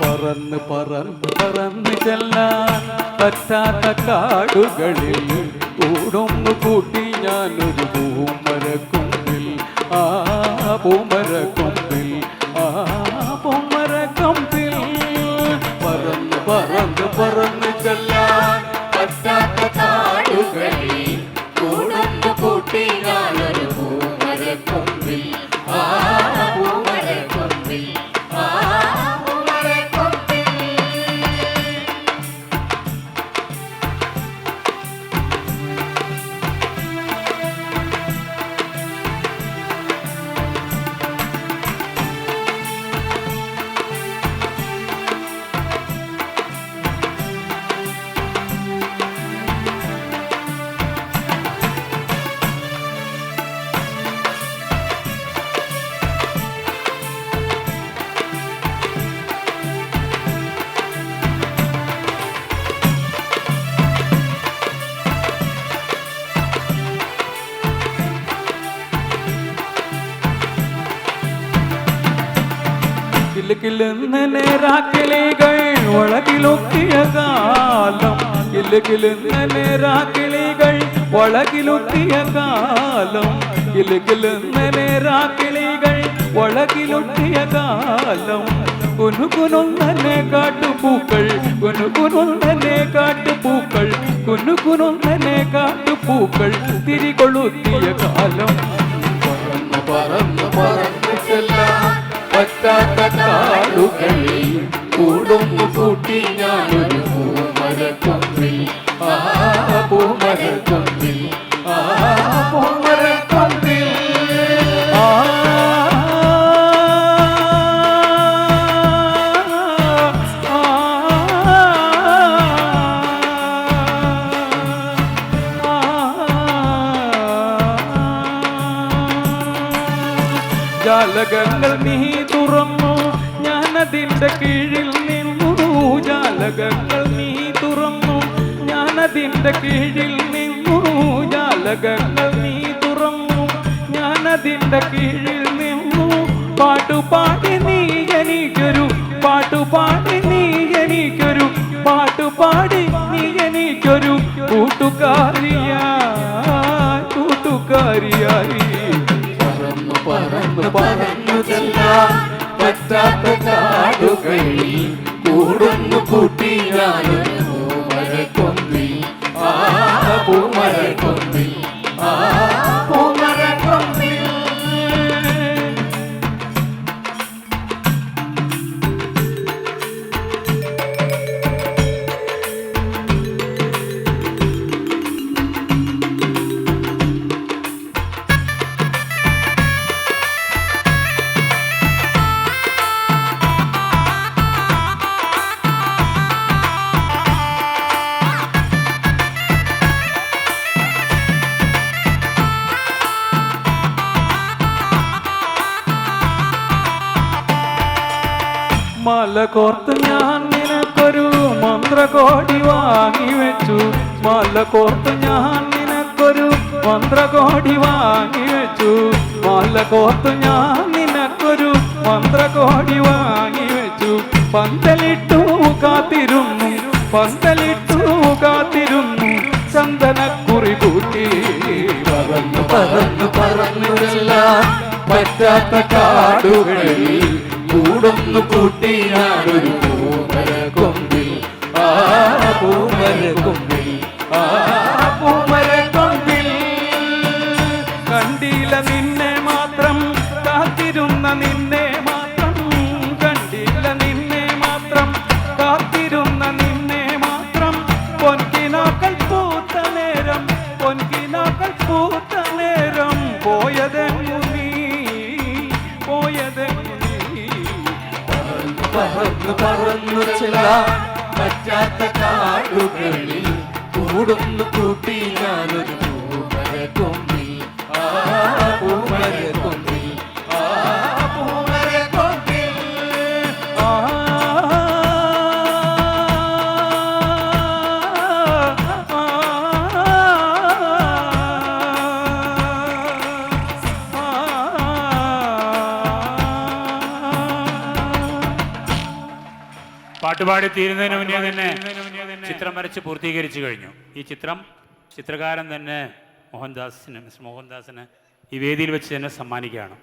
പറന്ന് പറന്ന് പറന്ന് ചെല്ലാൻ പറ്റാത്ത കാടുകളിൽ കൂടൊന്നു കൂട്ടി ഞാനൊരു പൂമരക്കൊമ്പിൽ ആ പൂമരക്കൊമ്പിൽ ആ പൂമരക്കൊമ്പിൽ പറന്ന് പറന്ന് പറന്ന് ചെല്ലാൻ പറ്റാത്ത കാടുകളിൽ കൂടൊന്നു കൂട്ടി ഞാനൊരു പൂമരക്കൊമ്പിൽ ആ പൂമരക്കൊമ്പിൽ ആ കിലുകിലുന്ന നേരാക്കിളികൾ ഒളകിലൊത്തിയ കാലം കിലുകിലുന്ന നേരാക്കിളികൾ ഒളകിലൊത്തിയ കാലം കിലുകിലുന്ന നേരാക്കിളികൾ ഒളകിലൊത്തിയ കാലം കുനുകുനൊന്നെ കാട്ടുപൂക്കൾ കുനുകുനൊന്നെ കാട്ടുപൂക്കൾ കുനുകുനൊന്നെ കാട്ടുപൂക്കൾ തിരികൊളുത്തിയ കാലം പറന്ന് പറന്ന് പറന്ന് ചെല്ലാം പറ്റാത്ത കാടുകളിൽ കൂടൊന്നു കൂട്ടി ഞാനൊരു പൂമരക്കൊമ്പിൽ ആ പൂമരക്കൊമ്പിൽ ആ പൂമരക്കൊമ്പിൽ ആ ജാലകങ്ങൾ നീ തുറന്നു ഞാനതിൻ്റെ കീഴിൽ നിന്നു ജാലകങ്ങൾ നീ തുറന്നു ഞാനതിൻ്റെ കീഴിൽ നിന്നു ജാലകങ്ങൾ നീ തുറന്നു ഞാനതിൻ്റെ കീഴിൽ നിന്നു പാട്ടുപാടി നീ എനിക്കൊരു പാട്ടുപാടി നീ എനിക്കൊരു പാട്ടുപാടി നീ എനിക്കൊരു കൂട്ടുകാരിയായി കൂട്ടുകാരിയായി പറന്നു പറന്നു ചെല്ലാൻ പറ്റാത്ത കാടുകളിൽ കൂടൊന്നു കൂട്ടി ഞാനൊരു പൂമരക്കൊമ്പിൽ ആ പൂമരക്കൊമ്പിൽ ആ പൂമരക്കൊമ്പിൽ മാല കോർത്ത് ഞാൻ നിനക്കൊരു മന്ത്രകോടി വാങ്ങി വെച്ചു മാല കോർത്ത് ഞാൻ നിനക്കൊരു മന്ത്രകോടി വാങ്ങി വെച്ചു മാല കോർത്ത് ഞാൻ നിനക്കൊരു മന്ത്രകോടി വാങ്ങി വെച്ചു പന്തലിട്ടു കാത്തിരുന്നു പന്തലിട്ടു കാത്തിരുന്നു ചന്ദനക്കുറി കൂട്ടി പറന്നു പറന്നു പറന്നു ചെല്ലാൻ പറ്റാത്ത കാടുകളിൽ കൂടൊന്നു കൂട്ടി ഞാനൊരു പൂമരക്കൊമ്പിൽ ആ പൂമരക്കൊമ്പിൽ ആ പൂമരക്കൊമ്പിൽ കണ്ടില്ല നിന്നെ മാത്രം കാത്തിരുന്ന നിന്നെ മാത്രം കണ്ടില്ല നിന്നെ മാത്രം കാത്തിരുന്ന നിന്നെ മാത്രം പൊൻകിനാക്കൾ പൂത്ത നേരം പൊൻകിനാക്കൾ പൂത്ത നേരം പോയതെങ്ങു നീ പോയതെങ്ങു പറന്നു പറന്നു ചെല്ലാൻ പറ്റാത്ത കാടുകളിൽ കൂടൊന്നു കൂട്ടി ഞാനൊരു പൂമരക്കൊമ്പിൽ ആ പൂമരക്കൊമ്പിൽ ആ പൂമരക്കൊമ്പിൽ ആ പാട്ടുപാടി തീരുന്നതിന് മുന്നേ തന്നെ ചിത്രം വരച്ച് പൂർത്തീകരിച്ചു കഴിഞ്ഞു. ഈ ചിത്രകാരൻ തന്നെ മിസ്റ്റർ മോഹൻദാസിന് ഈ വേദിയിൽ വെച്ച് തന്നെ സമ്മാനിക്കുകയാണ്.